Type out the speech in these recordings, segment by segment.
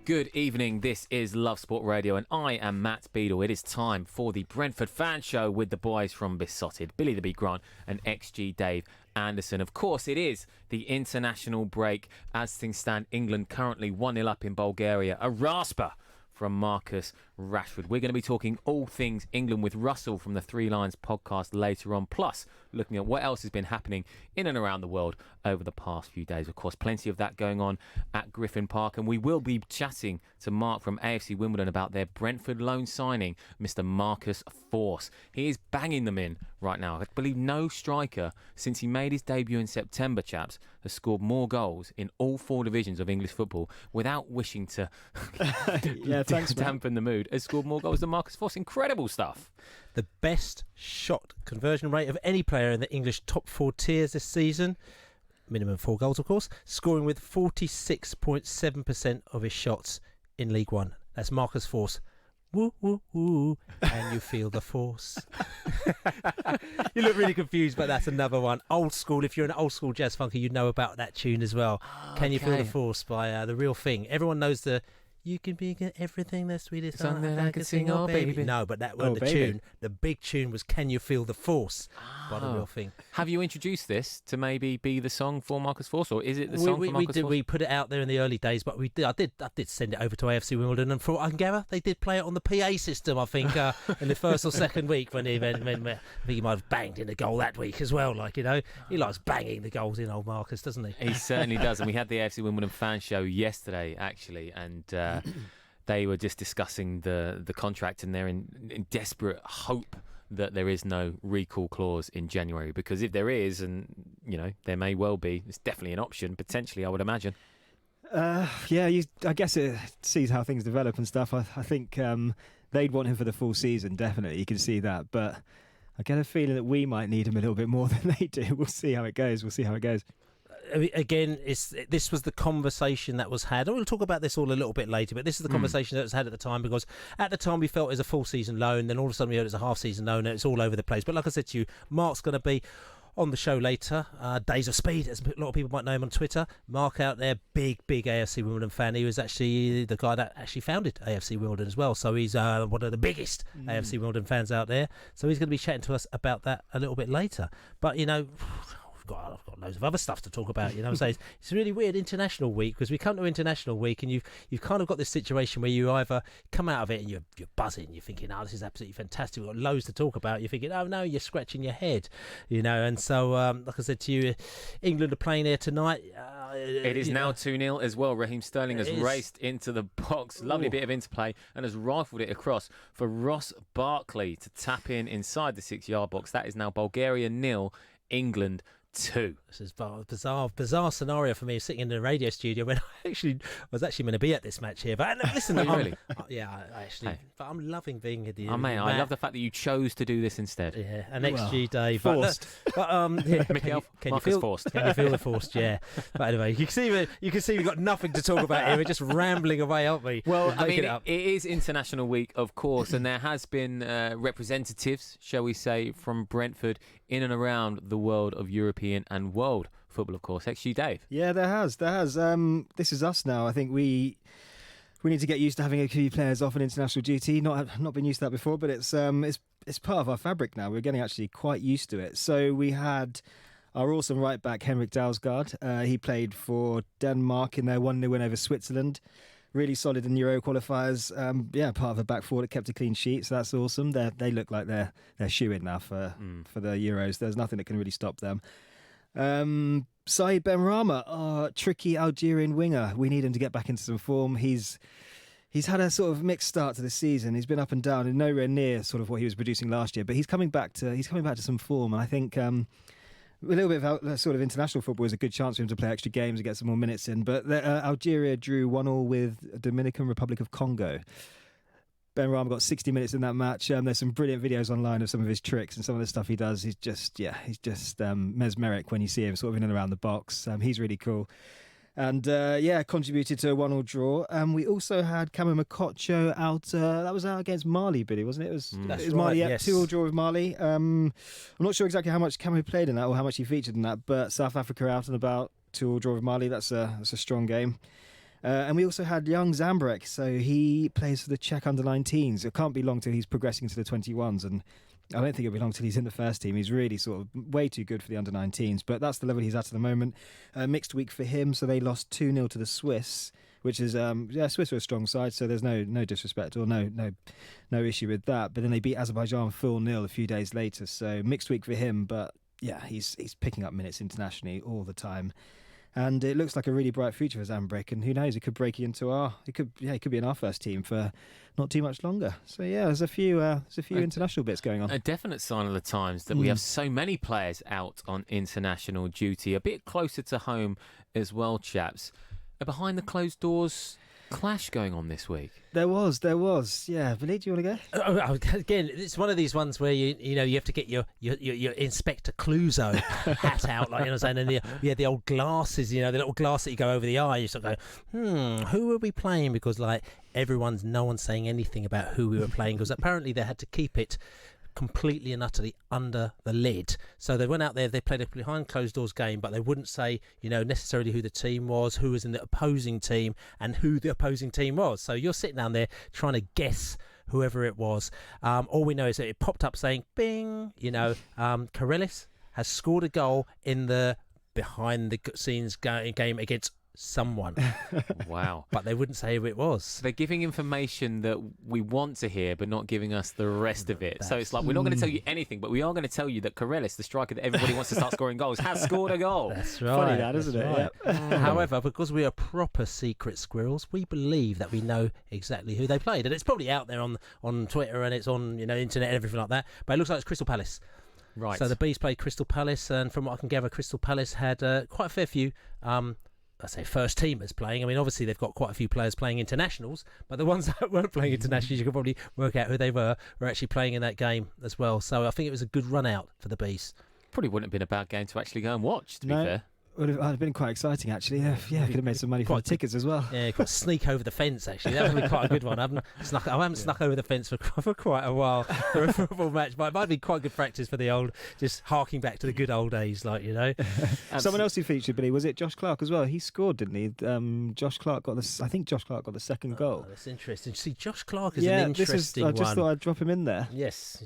Good evening, this is Love Sport Radio and I am Matt Beadle. It is time for the Brentford Fan Show with the boys from BeeSotted, Billy the Big Grant and XG Dave Anderson. Of course, it is the international break. As things stand, England currently 1-0 up in Bulgaria. A rasper from Marcus Rashford. We're going to be talking all things England with Russell from the Three Lions podcast later on, plus looking at what else has been happening in and around the world over the past few days. Of course, plenty of that going on at Griffin Park, and we will be chatting to Mark from AFC Wimbledon about their Brentford loan signing, Mr. Marcus Force. He is banging them in right now. I believe no striker since he made his debut in September, chaps, has scored more goals in all four divisions of English football without wishing to dampen the mood, has scored more goals than Marcus Force. Incredible stuff. The best shot conversion rate of any player in the English top four tiers this season. Minimum 4 goals, of course. Scoring with 46.7% of his shots in League One. That's Marcus Force. Woo, woo, woo. And you feel the force. You look really confused, but that's another one. Old school. If you're an old school jazz funker, you know about that tune as well. Can you feel the force by The Real Thing. Everyone knows the "You can be everything the sweetest song that I can sing, oh baby." No, but that wasn't the tune. The big tune was "Can You Feel the Force" by The Real Thing. Have you introduced this to maybe be the song for Marcus Force, or is it the song for Marcus Force? We put it out there in the early days, but I did send it over to AFC Wimbledon, and for what I can gather, they did play it on the PA system, I think, in the first or second week when I think he might have banged in a goal that week as well. He likes banging the goals in, old Marcus, doesn't he? He certainly does, and we had the AFC Wimbledon fan show yesterday, actually, and they were just discussing the contract, and they're in desperate hope that there is no recall clause in January, because if there is, and there may well be, it's definitely an option potentially, I would imagine. I guess it sees how things develop and stuff. I think they'd want him for the full season, definitely. You can see that, but I get a feeling that we might need him a little bit more than they do. We'll see how it goes. Again, this was the conversation that was had. We'll talk about this all a little bit later, but this is the conversation that was had at the time, because at the time we felt it was a full season loan, then all of a sudden we heard it was a half season loan, and it's all over the place. But like I said to you, Mark's going to be on the show later. Days of Speed, as a lot of people might know him on Twitter. Mark out there, big AFC Wimbledon fan. He was actually the guy that actually founded AFC Wimbledon as well, so he's one of the biggest AFC Wimbledon fans out there. So he's going to be chatting to us about that a little bit later. But I've got loads of other stuff to talk about, So it's a really weird international week, because we come to international week and you've kind of got this situation where you either come out of it and you're buzzing, you're thinking, oh, this is absolutely fantastic, we've got loads to talk about. You're thinking, oh no, you're scratching your head, And so, like I said to you, England are playing here tonight. It is now 2-0 as well. Raheem Sterling has raced into the box. Lovely bit of interplay, and has rifled it across for Ross Barkley to tap inside the 6-yard box. That is now Bulgaria 0, England 2. This is a bizarre scenario for me, sitting in the radio studio when I was actually going to be at this match here. But listen, really? But I'm loving being here. I love the fact that you chose to do this instead. Yeah, and XG Dave forced. Can you feel forced? Can you feel the forced? Yeah. But anyway, you can see we've got nothing to talk about here. We're just rambling away, aren't we? Well, it is International Week, of course, and there has been representatives, shall we say, from Brentford in and around the world of European and world football, of course. XG Dave. Yeah, there has. This is us now. I think we need to get used to having a few players off on international duty. Not been used to that before, but it's part of our fabric now. We're getting actually quite used to it. So we had our awesome right back Henrik Dalsgaard. He played for Denmark in their 1-0 win over Switzerland. Really solid in Euro qualifiers. Part of the back four that kept a clean sheet, so that's awesome. They look like they're shoo-in now for the Euros. There's nothing that can really stop them. Saïd Benrahma, our tricky Algerian winger. We need him to get back into some form. He's had a sort of mixed start to the season. He's been up and down and nowhere near sort of what he was producing last year. But he's coming back to some form, and I think a little bit of sort of international football is a good chance for him to play extra games and get some more minutes in. But Algeria drew 1-1 with Dominican Republic of Congo. Benrahma got 60 minutes in that match. There's some brilliant videos online of some of his tricks and some of the stuff he does. He's just mesmeric when you see him sort of in and around the box. He's really cool. And contributed to a 1-1 draw. We also had Cameron Makocho out. That was out against Mali, Billy, wasn't it? It was Mali, yes. 2-2 draw with Mali. I'm not sure exactly how much Cameron played in that or how much he featured in that, but South Africa out and about, 2-2 draw with Mali. That's a strong game. And we also had young Zambrek, so he plays for the Czech under-19s. It can't be long till he's progressing to the 21s, and I don't think it'll be long till he's in the first team. He's really sort of way too good for the under-19s, but that's the level he's at the moment. Mixed week for him, so they lost 2-0 to the Swiss, which is, Swiss are a strong side, so there's no disrespect or no issue with that. But then they beat Azerbaijan 4-0 a few days later, so mixed week for him, but yeah, he's picking up minutes internationally all the time. And it looks like a really bright future for Zambrek, and who knows, he could break into he could be in our first team for not too much longer. So yeah, there's a few international bits going on. A definite sign of the times that we have so many players out on international duty, a bit closer to home as well, chaps. A behind the closed doors clash going on this week. There was. Yeah, Billy, do you want to go? Again, it's one of these ones where you have to get your Inspector Clouseau hat out, like, you know what I'm saying, and the old glasses, the little glass that you go over the eye. You sort of go, who are we playing? Because like no one's saying anything about who we were playing, because apparently they had to keep it completely and utterly under the lid. So they went out there, they played a behind closed doors game, but they wouldn't say, necessarily who the team was, who was in the opposing team, and who the opposing team was. So you're sitting down there trying to guess whoever it was. All we know is that it popped up saying, bing, Karelis has scored a goal in the behind the scenes game against someone. Wow. But they wouldn't say who it was. So they're giving information that we want to hear, but not giving us the rest of it. So it's like, we're not going to tell you anything, but we are going to tell you that Karelis, the striker that everybody wants to start scoring goals, has scored a goal. That's right. Funny that, isn't it? Right. Yep. However, because we are proper secret squirrels, we believe that we know exactly who they played. And it's probably out there on Twitter, and it's on internet and everything like that. But it looks like it's Crystal Palace. Right. So the Bees played Crystal Palace, and from what I can gather, Crystal Palace had quite a fair few I say first teamers playing. I mean, obviously they've got quite a few players playing internationals, but the ones that weren't playing internationals, you can probably work out who they were actually playing in that game as well. So I think it was a good run out for the Bees. Probably wouldn't have been a bad game to actually go and watch, to be fair. Would have been quite exciting, actually. Yeah, could have made some money for the tickets as well. Yeah, quite sneak over the fence, actually. That would be quite a good one. I haven't snuck over the fence for quite a while for a football match, but it might be quite good practice for the old, just harking back to the good old days, Someone else who featured, Billy, was it Josh Clark as well? He scored, didn't he? Josh Clark got the second goal. That's interesting. See, Josh Clark is an interesting one. I just thought I'd drop him in there. Yes.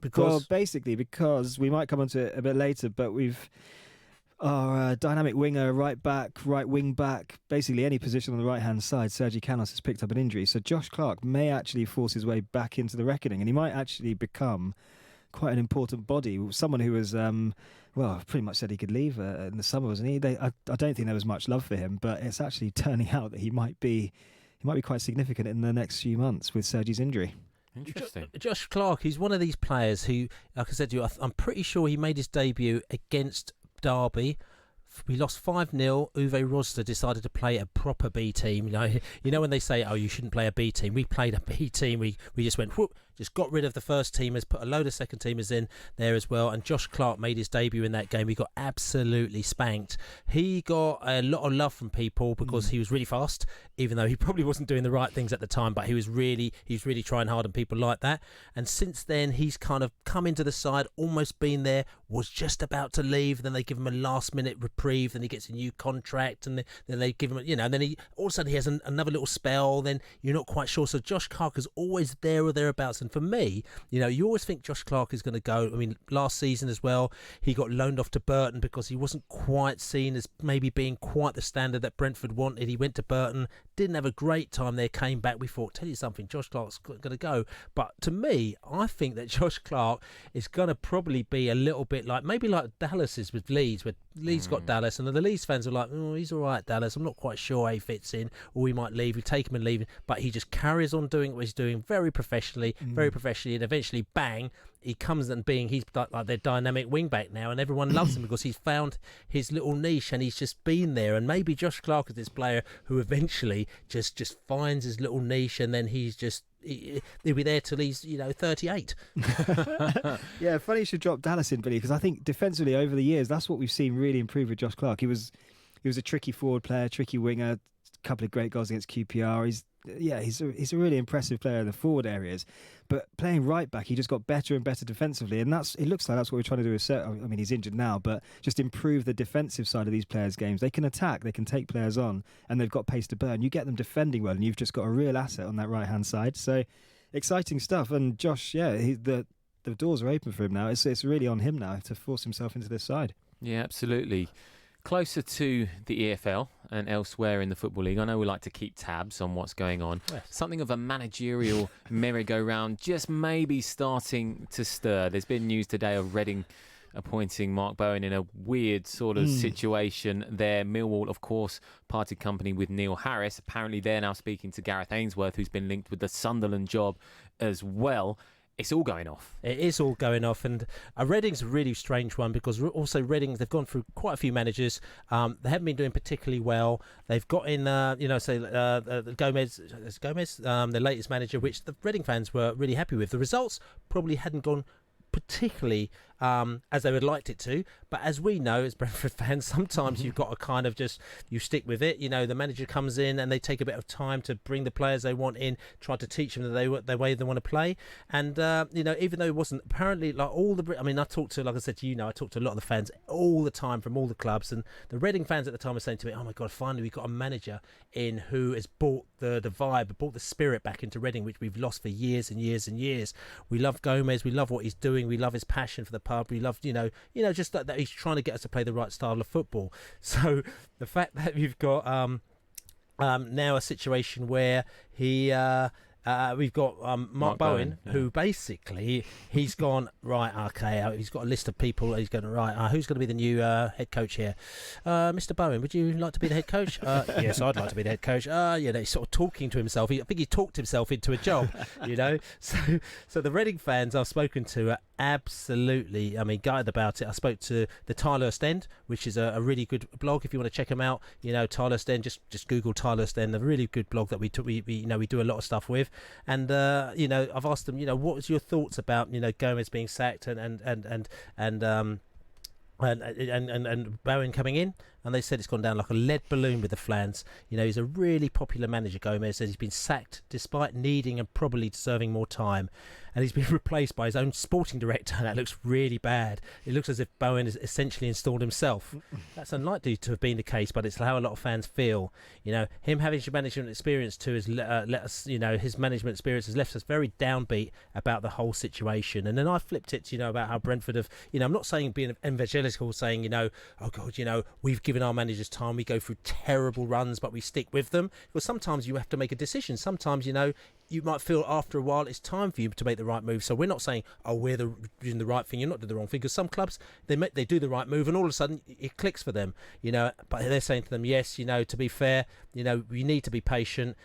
Because we might come onto it a bit later, but we've our dynamic winger, right back, right wing back, basically any position on the right-hand side, Sergi Canos has picked up an injury. So Josh Clark may actually force his way back into the reckoning, and he might actually become quite an important body. Someone who was, pretty much said he could leave in the summer, wasn't he? I don't think there was much love for him, but it's actually turning out that he might be quite significant in the next few months with Sergi's injury. Interesting. Josh Clark, he's one of these players who, like I said to you, I'm pretty sure he made his debut against Derby. We lost 5-0. Uwe Rosler decided to play a proper B team. You know when they say, "Oh, you shouldn't play a B team." We played a B team. We just went whoop, just got rid of the first teamers, put a load of second teamers in there as well. And Josh Clark made his debut in that game. He got absolutely spanked. He got a lot of love from people because he was really fast, even though he probably wasn't doing the right things at the time. But he was really trying hard, and people like that. And since then, he's kind of come into the side, almost been there, was just about to leave. Then they give him a last-minute reprieve. Then he gets a new contract, and then they give him, and then he all of a sudden he has another little spell. Then you're not quite sure. So Josh Clark is always there or thereabouts. And for me, you always think Josh Clark is going to go. I mean, last season as well, he got loaned off to Burton because he wasn't quite seen as maybe being quite the standard that Brentford wanted. He went to Burton, didn't have a great time there, came back. We thought, tell you something, Josh Clark's going to go. But to me, I think that Josh Clark is going to probably be a little bit like Dallas is with Leeds, where Leeds got Dallas, and the Leeds fans are like, oh, he's all right, Dallas. I'm not quite sure how he fits in, or we might leave. We take him and leave him, but he just carries on doing what he's doing very professionally, and eventually, bang, he comes and he's like their dynamic wing back now, and everyone loves him because he's found his little niche and he's just been there. And maybe Josh Clark is this player who eventually just finds his little niche, and then he'll be there till he's 38. Yeah, funny you should drop Dallas in, Billy, because I think defensively over the years that's what we've seen really improve with Josh Clark. He was a tricky forward player, tricky winger, a couple of great goals against QPR. He's a really impressive player in the forward areas, but playing right back, he just got better and better defensively, and it looks like that's what we're trying to do with I mean, he's injured now, but just improve the defensive side of these players' games. They can attack, they can take players on, and they've got pace to burn. You get them defending well, and you've just got a real asset on that right-hand side. So exciting stuff. And Josh, the doors are open for him now. It's really on him now to force himself into this side. Yeah, absolutely. Closer to the EFL and elsewhere in the Football League, I know we like to keep tabs on what's going on. Yes. Something of a managerial merry-go-round just maybe starting to stir. There's been news today of Reading appointing Mark Bowen in a weird sort of situation there. Millwall, of course, parted company with Neil Harris. Apparently they're now speaking to Gareth Ainsworth, who's been linked with the Sunderland job as well. It's all going off. It is all going off, and Reading's a really strange one because also Reading, they've gone through quite a few managers. They haven't been doing particularly well. They've got in, Gomez, their latest manager, which the Reading fans were really happy with. The results probably hadn't gone particularly as they would have liked it to, but as we know as Brentford fans, sometimes you've got to kind of just you stick with it. The manager comes in and they take a bit of time to bring the players they want in, try to teach them the way they want to play. And even though it wasn't apparently like all the, I talked to, like I said to I talked to a lot of the fans all the time from all the clubs, and the Reading fans at the time were saying to me, "Oh my God, finally we've got a manager in who has brought the vibe, brought the spirit back into Reading, which we've lost for years and years and years. We love Gomez, we love what he's doing, we love his passion for the pub, we love just that he's trying to get us to play the right style of football." So the fact that we've got now a situation where we've got Mark Bowen, who basically he's gone right. Okay, he's got a list of people. He's going who's going to be the new head coach here? Mr. Bowen, would you like to be the head coach? Yes, I'd like to be the head coach. He's sort of talking to himself. I think he talked himself into a job. So the Reading fans I've spoken to are absolutely, gutted about it. I spoke to the Tyler Stend, which is a really good blog. If you want to check them out, Tyler Stend, just Google Tyler Stend, a really good blog that we do a lot of stuff with. And I've asked them, what was your thoughts about Gomez being sacked and Bowen coming in, and they said it's gone down like a lead balloon with the fans. He's a really popular manager, Gomez, and he's been sacked despite needing and probably deserving more time, and he's been replaced by his own sporting director. That looks really bad. It looks as if Bowen has essentially installed himself. That's unlikely to have been the case, but it's how a lot of fans feel. Him having management experience too has let us, his management experience has left us very downbeat about the whole situation. And then I flipped it, about how Brentford have, I'm not saying being evangelical, saying, oh God, we've given our managers time, we go through terrible runs, but we stick with them. Because sometimes you have to make a decision. Sometimes, you might feel after a while it's time for you to make the right move. So we're not saying, we're doing the right thing, you're not doing the wrong thing. Because some clubs, they do the right move and all of a sudden it clicks for them, but they're saying to them, yes, to be fair, we need to be patient,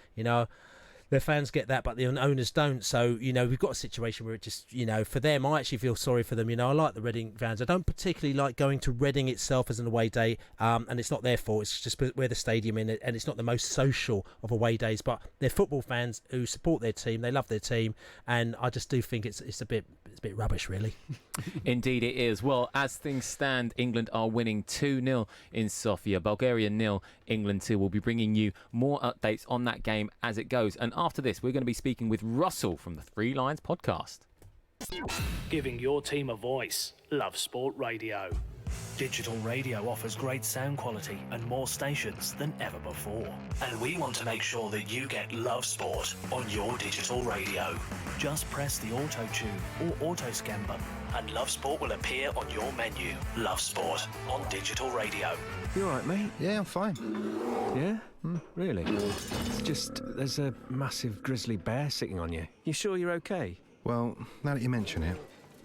their fans get that, but the owners don't. So, we've got a situation where it just, for them, I actually feel sorry for them. I like the Reading fans. I don't particularly like going to Reading itself as an away day, and it's not their fault. It's just where the stadium in it, and it's not the most social of away days. But they're football fans who support their team. They love their team, and I just do think it's a bit rubbish, really. Indeed, it is. Well, as things stand, England are winning 2-0 in Sofia. Bulgaria 0, England 2. We'll be bringing you more updates on that game as it goes. And after this, we're going to be speaking with Russell from the Three Lions podcast. Giving your team a voice. Love Sport Radio. Digital radio offers great sound quality and more stations than ever before. And we want to make sure that you get Love Sport on your digital radio. Just press the auto tune or auto scan button and Love Sport will appear on your menu. Love Sport on digital radio. You alright, mate? Yeah, I'm fine. Yeah? Really? It's just, there's a massive grizzly bear sitting on you. You sure you're okay? Well, now that you mention it.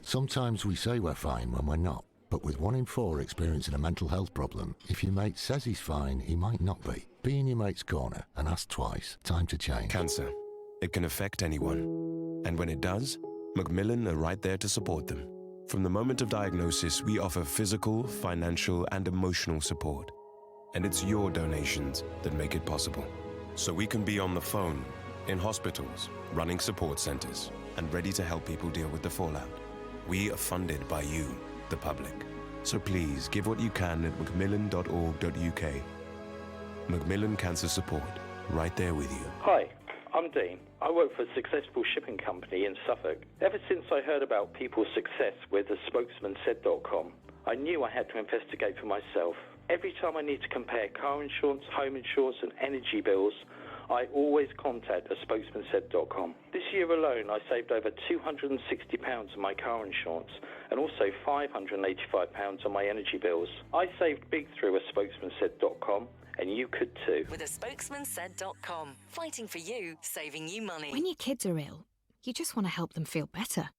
Sometimes we say we're fine when we're not. But with 1 in 4 experiencing a mental health problem, if your mate says he's fine, he might not be. Be in your mate's corner and ask twice. Time to change. Cancer. It can affect anyone. And when it does, Macmillan are right there to support them. From the moment of diagnosis, we offer physical, financial, and emotional support. And it's your donations that make it possible. So we can be on the phone, in hospitals, running support centres, and ready to help people deal with the fallout. We are funded by you, the public. So please give what you can at macmillan.org.uk. Macmillan Cancer Support. right there with you. Hi, I'm Dean. I work for a successful shipping company in Suffolk. Ever since I heard about people's success with the spokesmansaid.com, I knew I had to investigate for myself. Every time I need to compare car insurance, home insurance and energy bills, I always contact a spokesmansaid.com. This year alone, I saved over £260 on my car insurance and also £585 on my energy bills. I saved big through a spokesmansaid.com, and you could too. With a spokesmansaid.com, fighting for you, saving you money. When your kids are ill, you just want to help them feel better.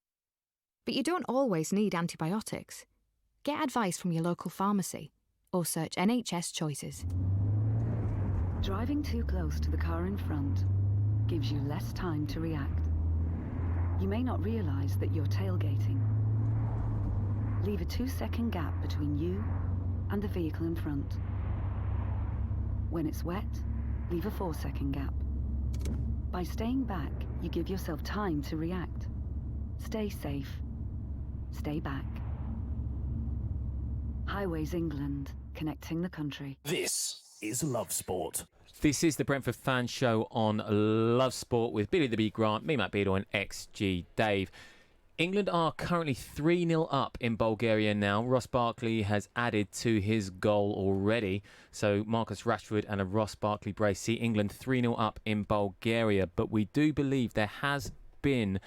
But you don't always need antibiotics. Get advice from your local pharmacy or search NHS Choices. Driving too close to the car in front gives you less time to react. You may not realise that you're tailgating. Leave a 2-second gap between you and the vehicle in front. When it's wet, leave a 4-second gap. By staying back, you give yourself time to react. Stay safe. Stay back. Highways England, connecting the country. This is Love Sport. This is the Brentford Fan Show on Love Sport with Billy the Bee Grant, me Matt Beadle and XG Dave. England are currently 3-0 up in Bulgaria now. Ross Barkley has added to his goal already. So Marcus Rashford and a Ross Barkley brace see England 3-0 up in Bulgaria. But we do believe there has been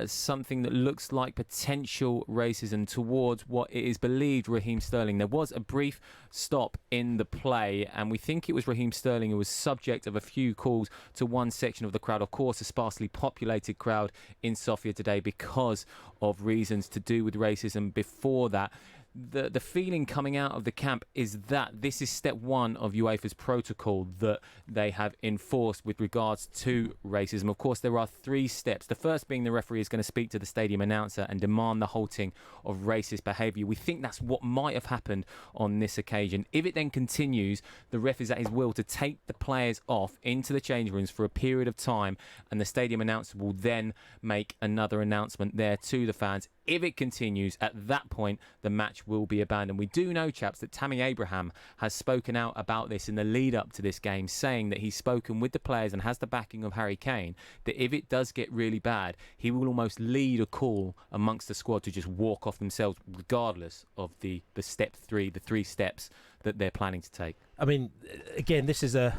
something that looks like potential racism towards what it is believed Raheem Sterling. There was a brief stop in the play, and we think it was Raheem Sterling who was subject of a few calls to one section of the crowd. Of course, a sparsely populated crowd in Sofia today because of reasons to do with racism before that. The feeling coming out of the camp is that this is step one of UEFA's protocol that they have enforced with regards to racism. Of course, there are 3 steps. The first being the referee is going to speak to the stadium announcer and demand the halting of racist behaviour. We think that's what might have happened on this occasion. If it then continues, the ref is at his will to take the players off into the change rooms for a period of time, and the stadium announcer will then make another announcement there to the fans. If it continues, at that point, the match will be abandoned. We do know, chaps, that Tammy Abraham has spoken out about this in the lead up to this game, saying that he's spoken with the players and has the backing of Harry Kane, that if it does get really bad, he will almost lead a call amongst the squad to just walk off themselves, regardless of the step 3, the 3 steps that they're planning to take. I mean, again, this is a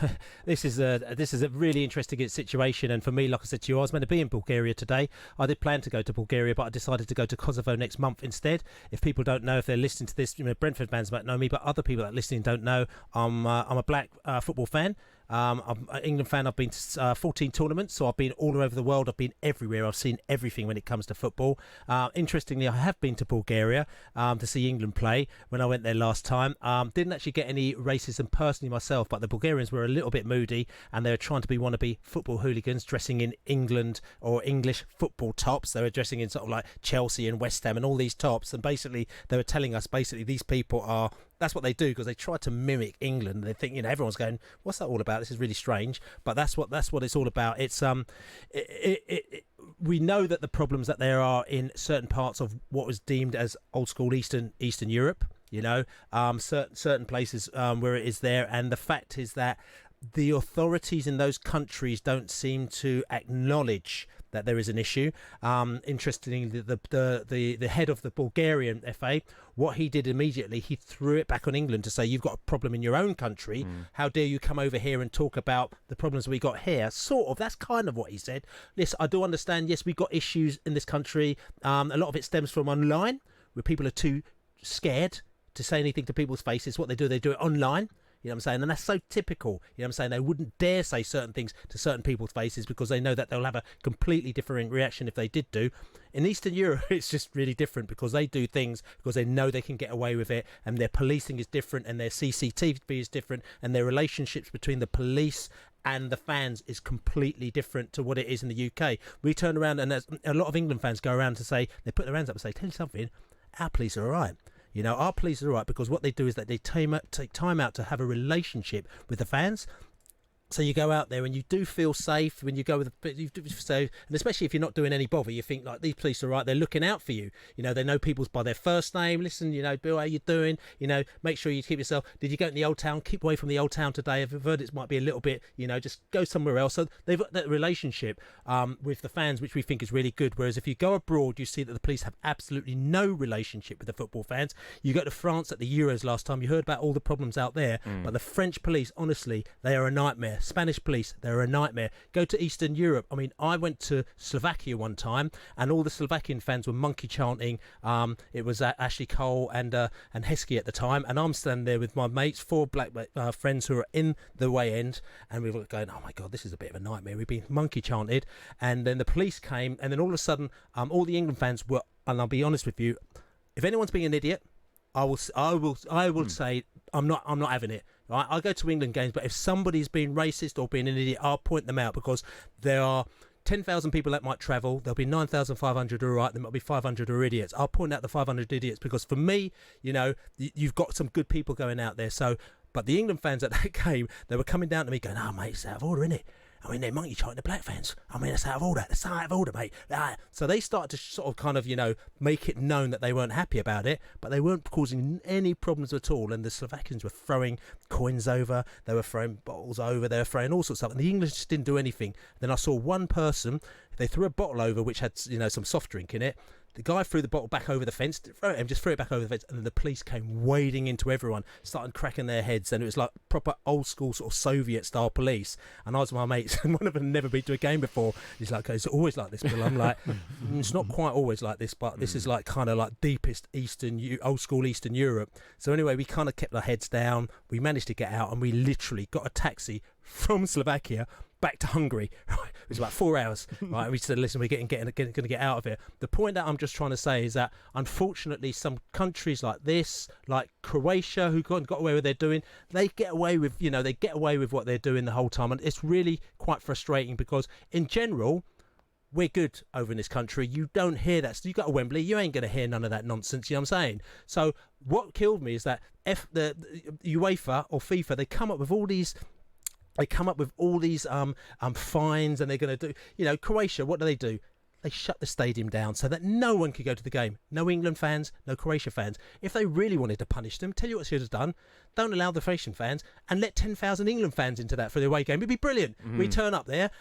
really interesting situation, and for me, like I said to you, I was meant to be in Bulgaria today. I did plan to go to Bulgaria, but I decided to go to Kosovo next month instead. If people don't know, if they're listening to this, Brentford fans might know me, but other people that are listening don't know. I'm a black football fan. I'm an England fan. I've been to 14 tournaments, so I've been all over the world. I've been everywhere. I've seen everything when it comes to football. Interestingly, I have been to Bulgaria to see England play when I went there last time. Didn't actually get any racism personally myself, but the Bulgarians were a little bit moody, and they were trying to be wannabe football hooligans, dressing in England or English football tops. They were dressing in sort of like Chelsea and West Ham and all these tops, and basically they were telling us these people are... That's what they do, because they try to mimic England. They think, everyone's going, what's that all about? This is really strange. But that's what it's all about. It's we know that the problems that there are in certain parts of what was deemed as old school Eastern Europe, certain places where it is there. And the fact is that the authorities in those countries don't seem to acknowledge that there is an issue. Interestingly, the head of the Bulgarian FA, what he did immediately, he threw it back on England to say, you've got a problem in your own country. How dare you come over here and talk about the problems we got here? Sort of, that's kind of what he said. Listen, I do understand, yes, we've got issues in this country. A lot of it stems from online, where people are too scared to say anything to people's faces. What they do it online. You know what I'm saying? And that's so typical. You know what I'm saying? They wouldn't dare say certain things to certain people's faces because they know that they'll have a completely different reaction if they did do. In Eastern Europe, it's just really different because they do things because they know they can get away with it, and their policing is different, and their CCTV is different, and their relationships between the police and the fans is completely different to what it is in the UK. We turn around, and a lot of England fans go around to say, they put their hands up and say, tell you something, our police are all right. Our police are all right because what they do is that they take time out to have a relationship with the fans. So you go out there and you do feel safe when you go with and especially if you're not doing any bother, you think like these police are right, they're looking out for you. You know, they know people's by their first name. Listen, you know, Bill, how you doing? You know, make sure you keep yourself. Did you go in the old town? Keep away from the old town today. If the verdicts might be a little bit, you know, just go somewhere else. So they've got that relationship with the fans, which we think is really good. Whereas if you go abroad, you see that the police have absolutely no relationship with the football fans. You go to France at the Euros last time, you heard about all the problems out there, but the French police, honestly, they are a nightmare. Spanish police, they're a nightmare. Go to Eastern Europe. I mean, I went to Slovakia one time, and all the Slovakian fans were monkey chanting. It was Ashley Cole and Heskey at the time, and I'm standing there with my mates, 4 black friends who are in the way end, and we were going, oh my God, this is a bit of a nightmare. We've been monkey chanted, and then the police came, and then all of a sudden, all the England fans were, and I'll be honest with you, if anyone's being an idiot, I will say I'm not having it. Right? I go to England games, but if somebody's being racist or being an idiot, I'll point them out, because there are 10,000 people that might travel. There'll be 9,500 who are right. There might be 500 who are idiots. I'll point out the 500 idiots, because for me, you know, you've got some good people going out there. So, but the England fans at that game, they were coming down to me going, "Oh mate, it's out of order, innit? I mean, they're monkey chanting the black fans. I mean, it's out of order. It's out of order, mate." So they started to sort of kind of, you know, make it known that they weren't happy about it, but they weren't causing any problems at all. And the Slovakians were throwing coins over, they were throwing bottles over, they were throwing all sorts of stuff. And the English just didn't do anything. Then I saw one person, they threw a bottle over which had, you know, some soft drink in it. The guy threw the bottle back over the fence, just threw it back over the fence, and then the police came wading into everyone, starting cracking their heads, and it was like proper old school sort of Soviet style police. And I was with my mates, and one of them had never been to a game before. He's like, "It's always like this, Bill." I'm like, "It's not quite always like this, but this is like kind of like deepest old school Eastern Europe." So anyway, we kind of kept our heads down. We managed to get out, and we literally got a taxi from Slovakia back to Hungary. Right, it was about 4 hours. Right, and we said, "Listen, we're going to get out of here." The point that I'm just trying to say is that unfortunately, some countries like this, like Croatia, who got away with what they're doing, they get away with what they're doing the whole time, and it's really quite frustrating, because in general, we're good over in this country. You don't hear that. So you go to Wembley, you ain't going to hear none of that nonsense. You know what I'm saying? So what killed me is that the UEFA or FIFA, they come up with all these fines, and they're going to do, you know, Croatia, what do? They shut the stadium down so that no one could go to the game. No England fans, no Croatia fans. If they really wanted to punish them, tell you what they should have done. Don't allow the Croatian fans, and let 10,000 England fans into that for the away game. It'd be brilliant. We turn up there,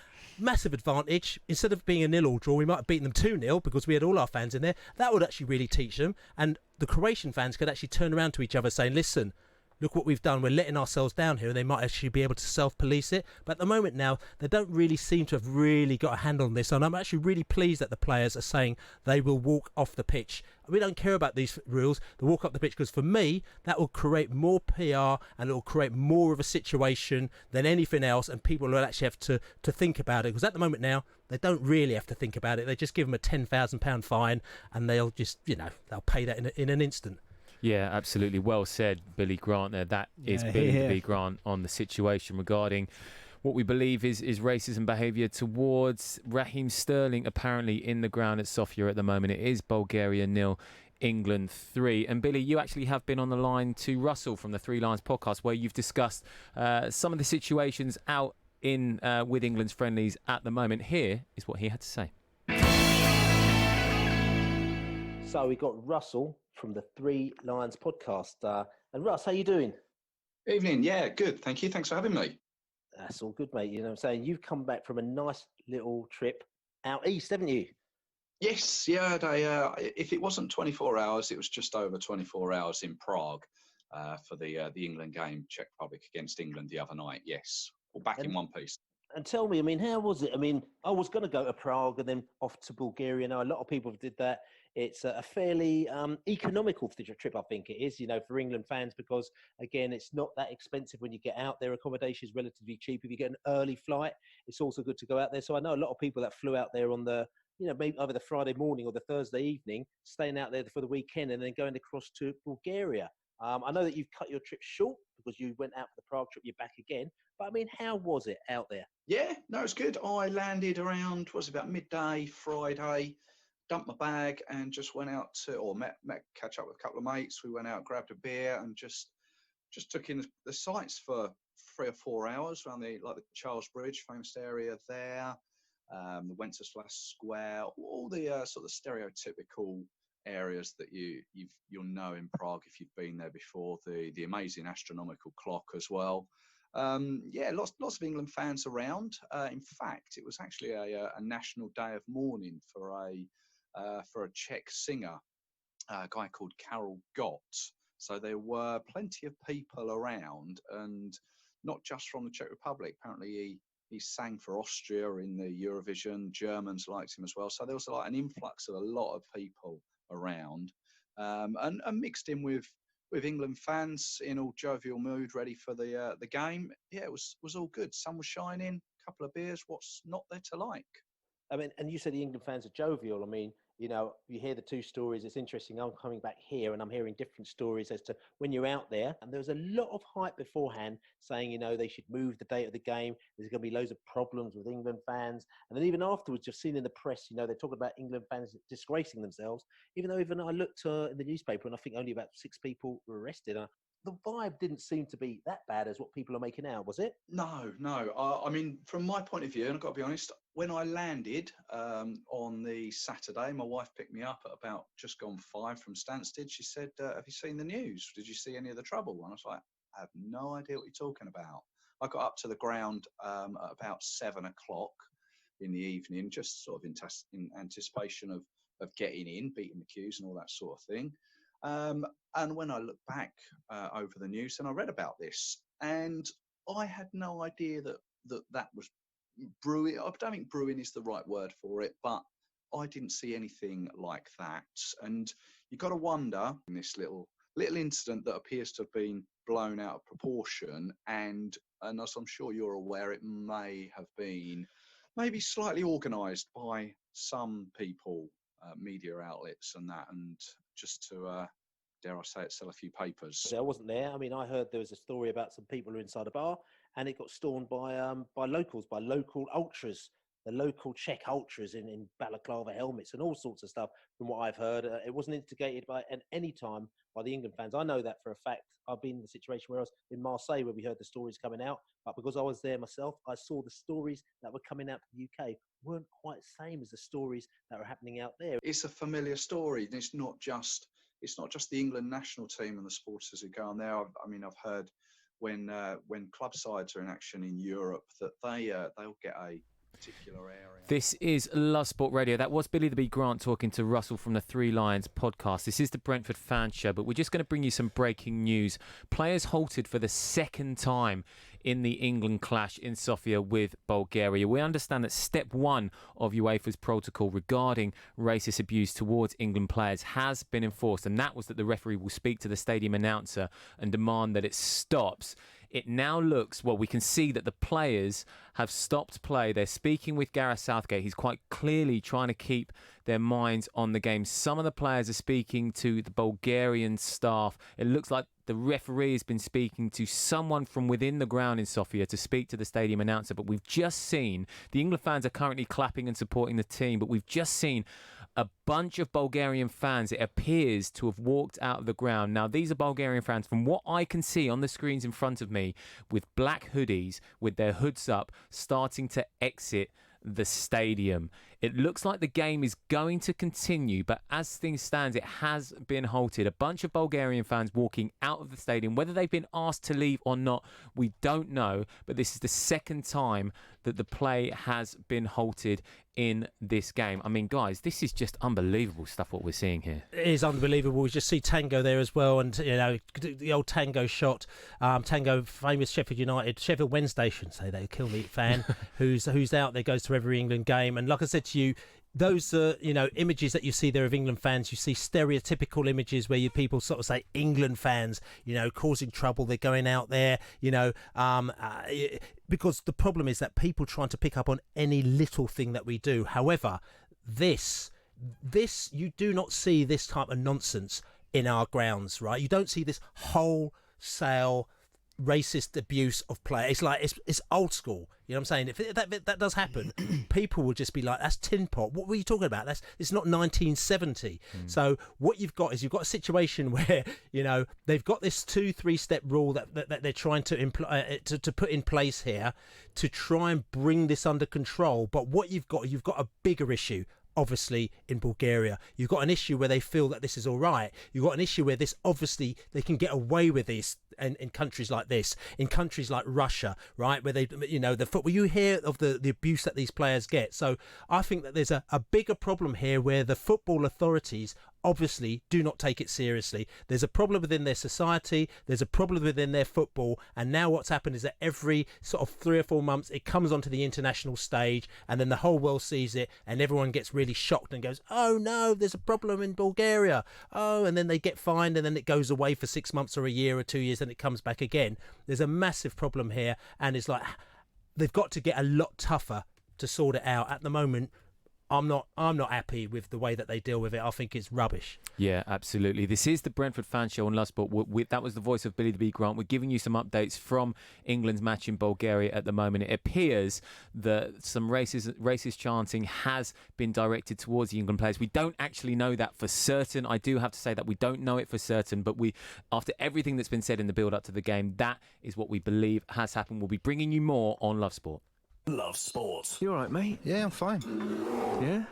massive advantage. Instead of being a 0-0 draw, we might have beaten them 2-0 because we had all our fans in there. That would actually really teach them. And the Croatian fans could actually turn around to each other saying, "Listen, look what we've done. We're letting ourselves down here," and they might actually be able to self-police it. But at the moment now, they don't really seem to have really got a handle on this. And I'm actually really pleased that the players are saying they will walk off the pitch. We don't care about these rules. They walk up the pitch, because for me, that will create more PR, and it will create more of a situation than anything else. And people will actually have to think about it. Because at the moment now, they don't really have to think about it. They just give them a £10,000 fine, and they'll just, you know, they'll pay that in an instant. Yeah, absolutely. Well said, Billy Grant there. That is Billy Grant on the situation regarding what we believe is racism behaviour towards Raheem Sterling, apparently in the ground at Sofia at the moment. It is Bulgaria 0, England 3. And Billy, you actually have been on the line to Russell from the Three Lions podcast, where you've discussed some of the situations out in with England's friendlies at the moment. Here is what he had to say. So we got Russell from the Three Lions podcast. And Russ, how you doing? Evening. Yeah, good. Thank you. Thanks for having me. That's all good, mate. You know what I'm saying? You've come back from a nice little trip out east, haven't you? Yes. Yeah. If it wasn't 24 hours, it was just over 24 hours in Prague for the England game, Czech Republic against England the other night. Yes. Well, back in one piece. And tell me, I mean, how was it? I mean, I was going to go to Prague and then off to Bulgaria. Now, a lot of people did that. It's a fairly economical trip, I think it is, you know, for England fans, because, again, it's not that expensive when you get out there. Accommodation is relatively cheap. If you get an early flight, it's also good to go out there. So I know a lot of people that flew out there on the, you know, maybe either the Friday morning or the Thursday evening, staying out there for the weekend and then going across to Bulgaria. I know that you've cut your trip short because you went out for the Prague trip, you're back again. But, I mean, how was it out there? Yeah, no, it's good. I landed around, about midday Friday, dumped my bag and just went out to, or met catch up with a couple of mates. We went out, grabbed a beer and just just took in the sights for 3 or 4 hours around the Charles Bridge, famous area there, the Wenceslas Square, all the sort of stereotypical areas that you'll know in Prague if you've been there before. The amazing astronomical clock as well. Lots of England fans around. In fact, it was actually a national day of mourning for a Czech singer, a guy called Karel Gott. So there were plenty of people around, and not just from the Czech Republic. Apparently, he sang for Austria in the Eurovision. Germans liked him as well. So there was like an influx of a lot of people around, and mixed in with England fans in all jovial mood, ready for the game. Yeah, it was all good. Sun was shining, a couple of beers. What's not there to like? I mean, and you said the England fans are jovial. I mean, you know, you hear the two stories. It's interesting. I'm coming back here and I'm hearing different stories as to when you're out there. And there was a lot of hype beforehand saying, you know, they should move the date of the game. There's going to be loads of problems with England fans. And then even afterwards, you've seen in the press, you know, they're talking about England fans disgracing themselves. Even I looked in the newspaper and I think only about 6 people were arrested. The vibe didn't seem to be that bad as what people are making out, was it? No. I mean, from my point of view, and I've got to be honest, when I landed on the Saturday, my wife picked me up at about just gone 5 from Stansted. She said, have you seen the news? Did you see any of the trouble? And I was like, I have no idea what you're talking about. I got up to the ground at about 7 o'clock in the evening, just sort of in anticipation of getting in, beating the queues and all that sort of thing. And when I look back over the news, and I read about this, and I had no idea that was brewing. I don't think brewing is the right word for it, but I didn't see anything like that. And you got to wonder in this little incident that appears to have been blown out of proportion, and as I'm sure you're aware, it may have been maybe slightly organised by some people, media outlets and that, and just to dare I say it, sell a few papers. I wasn't there. I mean, I heard there was a story about some people who were inside a bar, and it got stormed by locals, by local ultras, the local Czech ultras in balaclava helmets and all sorts of stuff. From what I've heard, it wasn't instigated at any time by the England fans. I know that for a fact. I've been in the situation where I was in Marseille, where we heard the stories coming out, but because I was there myself, I saw the stories that were coming out from the UK weren't quite the same as the stories that were happening out there. It's a familiar story. It's not just the England national team and the supporters who go on there. I've heard when club sides are in action in Europe that they'll get a particular area. This is Love Sport Radio. That was Billy the Bee Grant talking to Russell from the Three Lions podcast. This is the Brentford Fan Show, but we're just going to bring you some breaking news. Players halted for the second time in the England clash in Sofia with Bulgaria. We understand that step 1 of UEFA's protocol regarding racist abuse towards England players has been enforced, and that was that the referee will speak to the stadium announcer and demand that it stops. It now looks, well, we can see that the players have stopped play. They're speaking with Gareth Southgate. He's quite clearly trying to keep their minds on the game. Some of the players are speaking to the Bulgarian staff. It looks like the referee has been speaking to someone from within the ground in Sofia to speak to the stadium announcer. But we've just seen, the England fans are currently clapping and supporting the team, but we've just seen a bunch of Bulgarian fans, it appears, to have walked out of the ground. Now, these are Bulgarian fans, from what I can see on the screens in front of me, with black hoodies, with their hoods up, starting to exit the stadium. It looks like the game is going to continue, but as things stand, it has been halted. A bunch of Bulgarian fans walking out of the stadium. Whether they've been asked to leave or not, we don't know, but this is the second time that the play has been halted in this game. I mean, guys, this is just unbelievable stuff what we're seeing here. It is unbelievable. We just see Tango there as well, and you know, the old Tango shot. Tango, famous Sheffield Wednesday, shouldn't say that, kill me fan, who's out there, goes to every England game. And like I said to you, those images that you see there of England fans, you see stereotypical images where people sort of say England fans, causing trouble. They're going out there, because the problem is that people trying to pick up on any little thing that we do. However, this you do not see this type of nonsense in our grounds, right? You don't see this wholesale racist abuse of play. It's like it's old school. You know what I'm saying? If that does happen, people will just be like, "That's tin pot. What were you talking about? It's not 1970." So what you've got is a situation where they've got this 2-3 step rule that they're trying to to put in place here to try and bring this under control. But what you've got a bigger issue. Obviously in Bulgaria you've got an issue where they feel that this is all right. You've got an issue where this obviously they can get away with this in countries like this, in countries like Russia, right, where they the football, you hear of the abuse that these players get. So I think that there's a bigger problem here where the football authorities obviously do not take it seriously. There's a problem within their society, there's a problem within their football, and now what's happened is that every sort of 3 or 4 months it comes onto the international stage, and then the whole world sees it and everyone gets really shocked and goes, oh no, there's a problem in Bulgaria, and then they get fined, and then it goes away for 6 months or a year or 2 years, and it comes back again. There's a massive problem here, and it's like they've got to get a lot tougher to sort it out. At the moment, I'm not happy with the way that they deal with it. I think it's rubbish. Yeah, absolutely. This is the Brentford Fan Show on Love Sport. That was the voice of Billy the Bee Grant. We're giving you some updates from England's match in Bulgaria at the moment. It appears that some racist chanting has been directed towards the England players. We don't actually know that for certain. I do have to say that we don't know it for certain, but after everything that's been said in the build-up to the game, that is what we believe has happened. We'll be bringing you more on Love Sport. Love Sport. You all right, mate? Yeah, I'm fine. Yeah?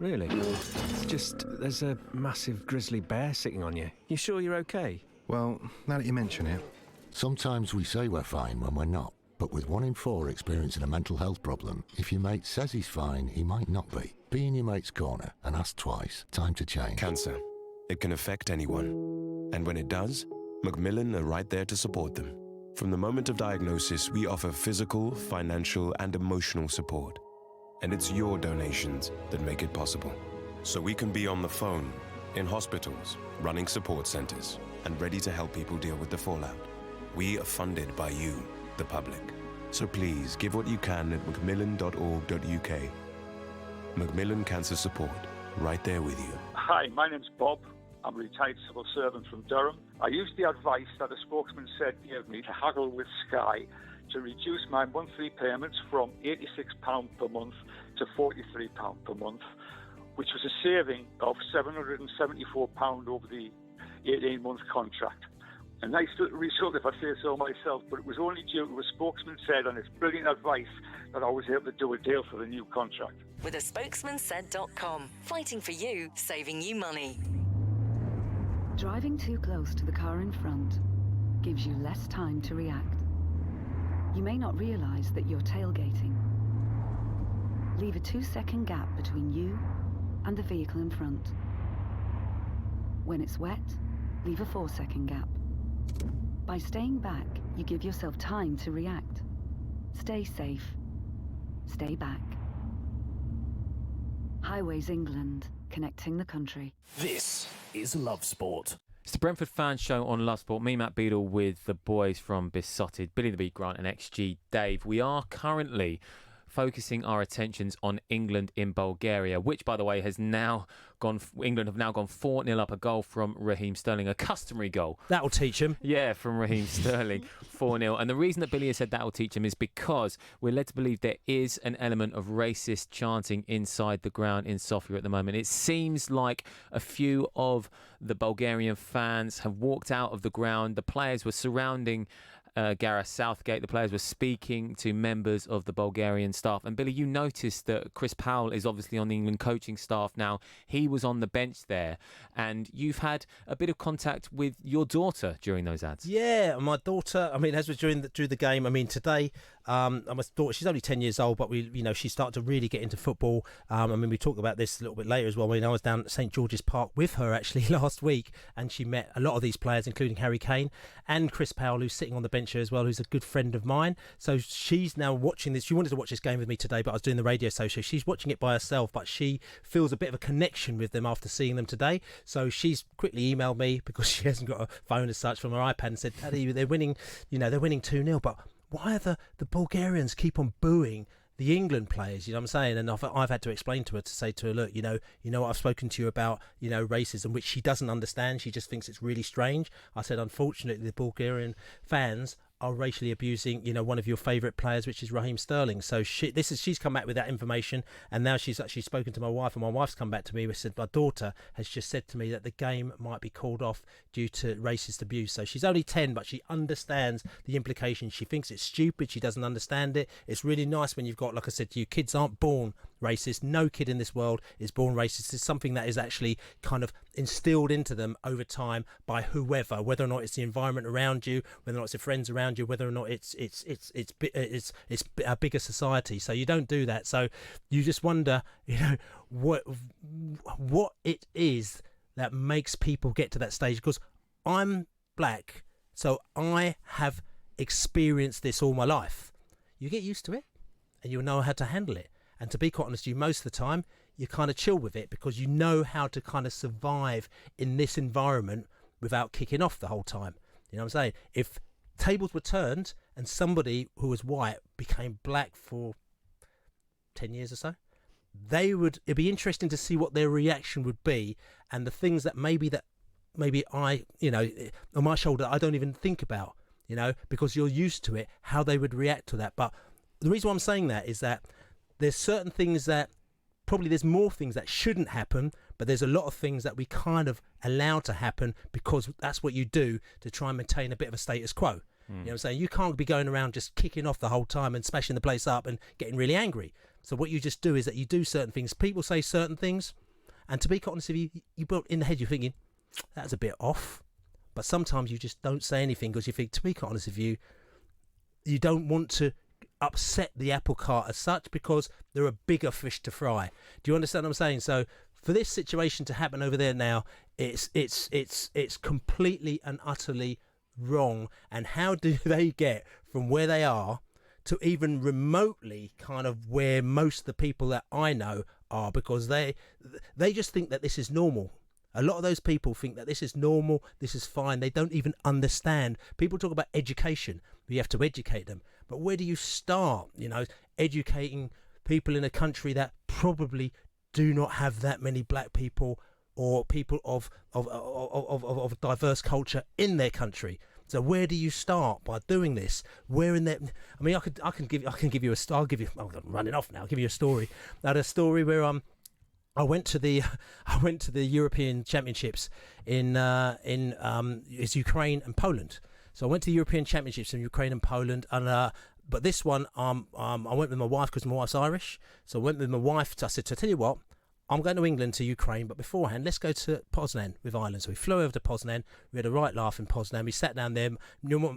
Really? It's just there's a massive grizzly bear sitting on you. You sure you're okay? Well, now that you mention it. Sometimes we say we're fine when we're not. But with 1 in 4 experiencing a mental health problem, if your mate says he's fine, he might not be. Be in your mate's corner and ask twice. Time to change. Cancer. It can affect anyone. And when it does, Macmillan are right there to support them. From the moment of diagnosis, we offer physical, financial, and emotional support. And it's your donations that make it possible. So we can be on the phone, in hospitals, running support centres, and ready to help people deal with the fallout. We are funded by you, the public. So please give what you can at macmillan.org.uk. Macmillan Cancer Support, right there with you. Hi, my name's Bob. I'm a retired civil servant from Durham. I used the advice that a spokesman said gave me to haggle with Sky to reduce my monthly payments from £86 per month to £43 per month, which was a saving of £774 over the 18-month contract. A nice little result, if I say so myself, but it was only due to a spokesman said on his brilliant advice that I was able to do a deal for the new contract. With a spokesmansaid.com. Fighting for you, saving you money. Driving too close to the car in front gives you less time to react. You may not realise that you're tailgating. Leave a 2-second gap between you and the vehicle in front. When it's wet, leave a 4-second gap. By staying back, you give yourself time to react. Stay safe. Stay back. Highways England, connecting the country. This is Love Sport. It's the Brentford Fan Show on Love Sport. Me, Matt Beadle, with the boys from BeeSotted, Billy the Bee Grant and XG Dave. We are currently focusing our attentions on England in Bulgaria, which, by the way, has now gone. England have now gone 4-0 up, a goal from Raheem Sterling, a customary goal. That'll teach him. Yeah, from Raheem Sterling, 4-0. And the reason that Billy has said that'll teach him is because we're led to believe there is an element of racist chanting inside the ground in Sofia at the moment. It seems like a few of the Bulgarian fans have walked out of the ground. The players were surrounding Gareth Southgate. The players were speaking to members of the Bulgarian staff. And Billy, you noticed that Chris Powell is obviously on the England coaching staff now. He was on the bench there. And you've had a bit of contact with your daughter during those ads. Yeah, my daughter, I mean, as we're during the game, I mean, today, my daughter, she's only 10 years old, but she started to really get into football. I mean, we talk about this a little bit later as well. I mean, I was down at St George's Park with her actually last week, and she met a lot of these players, including Harry Kane and Chris Powell, who's sitting on the bench here as well, who's a good friend of mine. So she's now watching this. She wanted to watch this game with me today, but I was doing the radio show, so she's watching it by herself, but she feels a bit of a connection with them after seeing them today. So she's quickly emailed me, because she hasn't got a phone as such, from her iPad, and said, Daddy, they're winning 2-0, but why are the Bulgarians keep on booing the England players? You know what I'm saying? And I've had to explain to her, to say to her, look, you know what, I've spoken to you about, racism, which she doesn't understand. She just thinks it's really strange. I said, unfortunately, the Bulgarian fans are racially abusing, one of your favourite players, which is Raheem Sterling. So she's come back with that information, and now she's actually spoken to my wife, and my wife's come back to me and said my daughter has just said to me that the game might be called off due to racist abuse. So she's only 10, but she understands the implications. She thinks it's stupid. She doesn't understand it. It's really nice when you've got, like I said to you, kids aren't born racist. No kid in this world is born racist. It's something that is actually kind of instilled into them over time by whoever, whether or not it's the environment around you, whether or not it's the friends around you, whether or not it's a bigger society. So you don't do that. So you just wonder, what it is that makes people get to that stage. Because I'm black, so I have experienced this all my life. You get used to it, and you'll know how to handle it. And to be quite honest with you, most of the time you kind of chill with it because you know how to kind of survive in this environment without kicking off the whole time. You know what I'm saying? If tables were turned and somebody who was white became black for 10 years or so, it'd be interesting to see what their reaction would be, and the things that maybe I, on my shoulder, I don't even think about, because you're used to it, how they would react to that. But the reason why I'm saying that is that there's certain things that probably there's more things that shouldn't happen, but there's a lot of things that we kind of allow to happen because that's what you do to try and maintain a bit of a status quo. You know what I'm saying? You can't be going around just kicking off the whole time and smashing the place up and getting really angry. So what you just do is that you do certain things. People say certain things, and to be quite honest with you, in the head you're thinking, that's a bit off. But sometimes you just don't say anything because you think, to be quite honest with you, you don't want to upset the apple cart as such because there are bigger fish to fry. Do you understand what I'm saying? So for this situation to happen over there now, it's completely and utterly wrong. And how do they get from where they are to even remotely kind of where most of the people that I know are? Because they just think that this is normal. A lot of those people think that this is normal, this is fine. They don't even understand. People talk about education. You have to educate them. But where do you start, educating people in a country that probably do not have that many black people or people of diverse culture in their country? So where do you start by doing this? Where in there? I mean, I can give you a story. I'm running off now. I'll give you a story. I had a story where I went to the European Championships in Ukraine and Poland. So I went to the European Championships in Ukraine and Poland, and but this one I went with my wife because my wife's Irish. So I went with my wife. I said, "I tell you what, I'm going to England to Ukraine, but beforehand, let's go to Poznan with Ireland." So we flew over to Poznan. We had a right laugh in Poznan. We sat down there.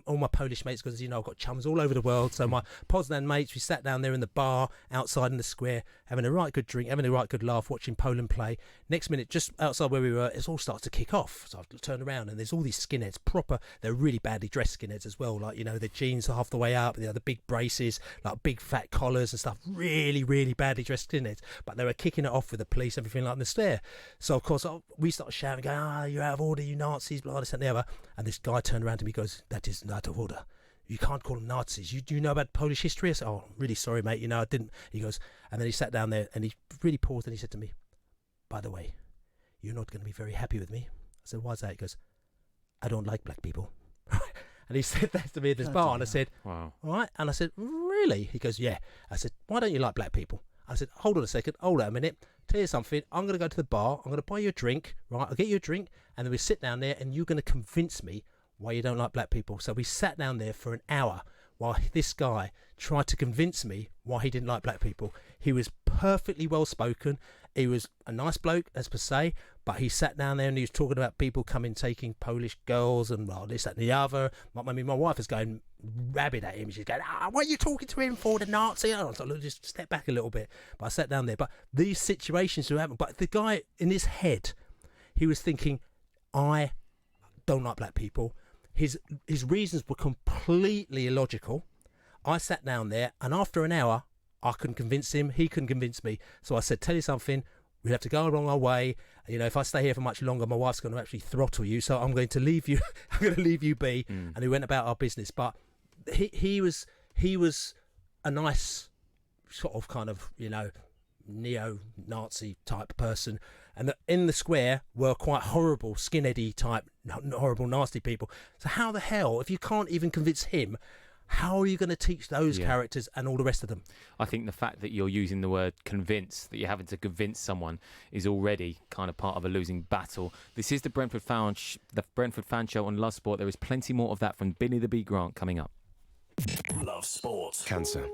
All my Polish mates, because I've got chums all over the world. So my Poznan mates, we sat down there in the bar outside in the square, having a right good drink, having a right good laugh, watching Poland play. Next minute, just outside where we were, it all starts to kick off. So I turned around and there's all these skinheads, they're really badly dressed skinheads as well. Like, their jeans are half the way up, the big braces, like big fat collars and stuff. Really, really badly dressed skinheads. But they were kicking it off with the police, everything like this there. So of course we started shouting, going, "You're out of order, you Nazis, blah, this and the other." And this guy turned around to me and goes, "That is out of order. You can't call them Nazis. Do you know about Polish history?" I said, "Oh, really sorry, mate. I didn't." He goes, and then he sat down there and he really paused and he said to me, "By the way, you're not going to be very happy with me." I said, "Why's that?" He goes, "I don't like black people." And he said that to me at this bar, and I said, "Wow, all right." And I said, "Really?" He goes, "Yeah." I said, "Why don't you like black people?" I said, "Hold on a second, hold on a minute. Tell you something, I'm going to go to the bar, I'm going to buy you a drink, right? I'll get you a drink, and then we sit down there, and you're going to convince me why you don't like black people." So we sat down there for an hour while this guy tried to convince me why he didn't like black people. He was perfectly well spoken. He was a nice bloke, as per se, but he sat down there and he was talking about people taking Polish girls and this, that and the other. My wife was going rabid at him. She's going, "What are you talking to him for, the Nazi?" I was like, "Just step back a little bit." But I sat down there. But these situations were happening. But the guy in his head, he was thinking, "I don't like black people." His reasons were completely illogical. I sat down there, and after an hour, I couldn't convince him. He couldn't convince me. So I said, "Tell you something, we have to go along our way. If I stay here for much longer, my wife's going to actually throttle you. So I'm going to leave you. I'm going to leave you be." And we went about our business. But he was a nice sort of kind of neo-Nazi type person. and in the square were quite horrible, skinheady type, horrible, nasty people. So how the hell, if you can't even convince him, how are you going to teach those characters and all the rest of them? I think the fact that you're using the word convince, that you're having to convince someone, is already kind of part of a losing battle. This is the Brentford Fan Show on Love Sport. There is plenty more of that from Billy the Bee Grant coming up. Love Sport. Cancer.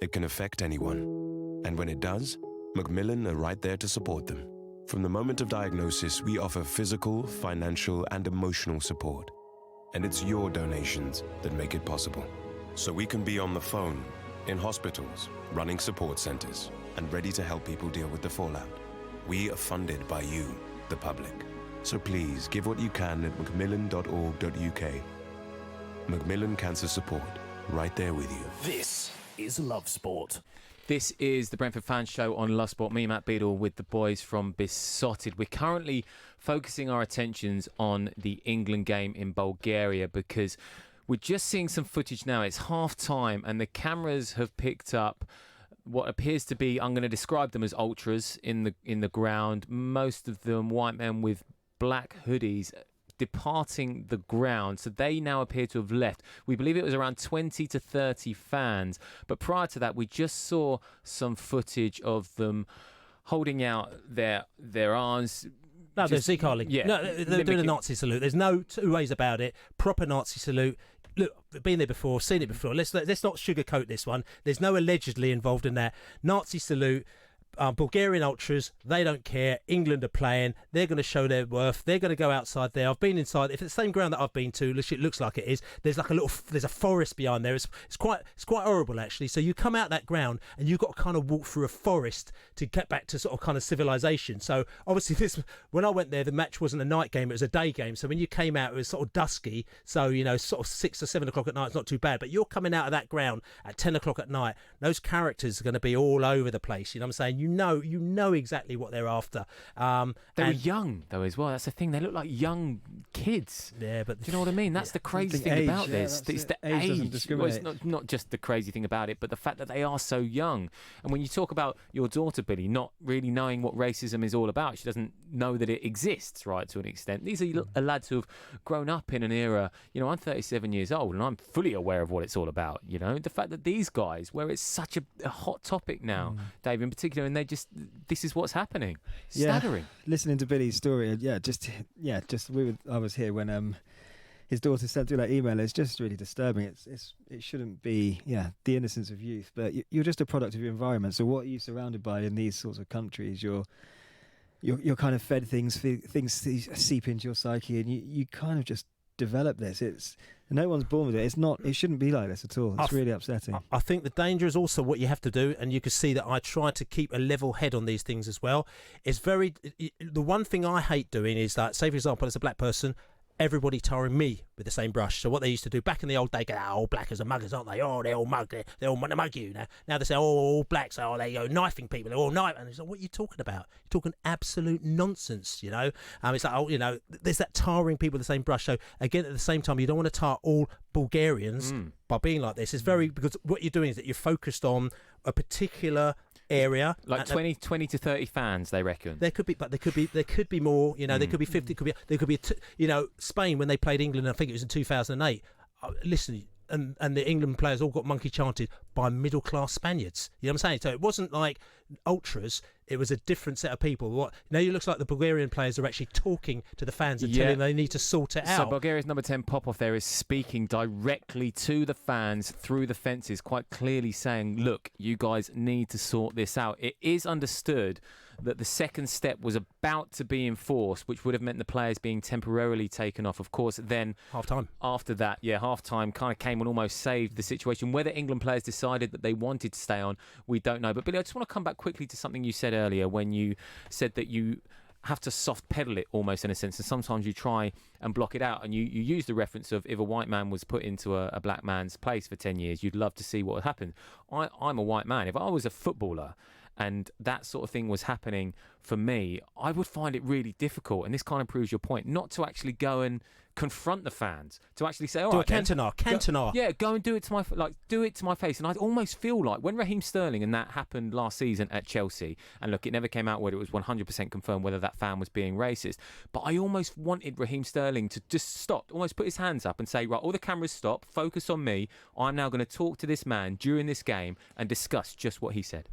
It can affect anyone. And when it does, Macmillan are right there to support them. From the moment of diagnosis, we offer physical, financial, and emotional support. And it's your donations that make it possible. So we can be on the phone, in hospitals, running support centres, and ready to help people deal with the fallout. We are funded by you, the public. So please give what you can at macmillan.org.uk. Macmillan Cancer Support, right there with you. This is Love Sport. This is the Brentford Fan Show on Love Sport. Me, Matt Beadle, with the boys from BeeSotted. We're currently focusing our attentions on the England game in Bulgaria because we're just seeing some footage now. It's half-time and the cameras have picked up what appears to be, I'm going to describe them as ultras in the ground. Most of them white men with black hoodies departing the ground. So they now appear to have left. We believe it was around 20 to 30 fans. But prior to that, we just saw some footage of them holding out their arms. No, they're Zikaling. Yeah, no, they're doing a Nazi salute. There's no two ways about it. Proper Nazi salute. Look, been there before, seen it before. Let's not sugarcoat this one. There's no allegedly involved in that. Nazi salute. Bulgarian ultras, they don't care. England are playing. They're going to show their worth. They're going to go outside there. I've been inside. If it's the same ground that I've been to, it looks like it is. There's like there's a forest behind there. It's quite horrible actually. So you come out that ground and you've got to kind of walk through a forest to get back to sort of kind of civilization. So obviously when I went there, the match wasn't a night game. It was a day game. So when you came out, it was sort of dusky. So, sort of 6 or 7 o'clock at night, it's not too bad. But you're coming out of that ground at 10 o'clock at night. Those characters are going to be all over the place. You know what I'm saying? You know exactly what they're after. They were young though as well. That's the thing. They look like young kids. Yeah, but do you know what I mean? That's the crazy thing about this. It's the age. Well, it's not just the crazy thing about it, but the fact that they are so young. And when you talk about your daughter Billy not really knowing what racism is all about, she doesn't know that it exists, right? To an extent, these are lads who have grown up in an era. I'm 37 years old, and I'm fully aware of what it's all about. The fact that these guys, where it's such a hot topic now, Dave in particular, and this is what's happening. Staggering. Listening to Billy's story, I was here when his daughter sent through that email. It's just really disturbing. It shouldn't be the innocence of youth, but you're just a product of your environment. So what are you surrounded by in these sorts of countries? You're kind of fed things seep into your psyche, and you kind of just develop this. No one's born with it. It shouldn't be like this at all. It's really upsetting. I think the danger is also what you have to do, and you can see that I try to keep a level head on these things as well. The one thing I hate doing is that, say for example, as a black person, everybody tarring me with the same brush. So what they used to do back in the old day, all blackers are muggers, aren't they? Oh, they're all mugged. They all want to mug you now. Now they say, all blacks, they go knifing people. They're all knife. And it's like, what are you talking about? You're talking absolute nonsense, It's like, there's that tarring people with the same brush. So again, at the same time, you don't want to tar all Bulgarians by being like this. It's because what you're doing is that you're focused on a particular area, like 20 to 30 fans, they reckon. There could be more. There could be 50. There could be Spain when they played England. I think it was in 2008. Listen, and the England players all got monkey chanted by middle class Spaniards. You know what I'm saying? So it wasn't like ultras. It was a different set of people. It looks like the Bulgarian players are actually talking to the fans and telling them they need to sort it out. So Bulgaria's number 10 Popov there is speaking directly to the fans through the fences, quite clearly saying, look, you guys need to sort this out. It is understood that the second step was about to be enforced, which would have meant the players being temporarily taken off. Of course, then half-time. After that, half-time kind of came and almost saved the situation. Whether England players decided that they wanted to stay on, we don't know. But Billy, I just want to come back quickly to something you said earlier when you said that you have to soft pedal it almost in a sense, and sometimes you try and block it out, and you use the reference of if a white man was put into a black man's place for 10 years, you'd love to see what would happen. I'm a white man. If I was a footballer and that sort of thing was happening for me, I would find it really difficult, and this kind of proves your point, not to actually go and confront the fans, to actually say, all do right, a Cantona. Go and do it to my face. And I almost feel like when Raheem Sterling, and that happened last season at Chelsea, and look, it never came out whether it was 100% confirmed whether that fan was being racist, but I almost wanted Raheem Sterling to just stop, almost put his hands up and say, right, all the cameras stop, focus on me. I'm now going to talk to this man during this game and discuss just what he said.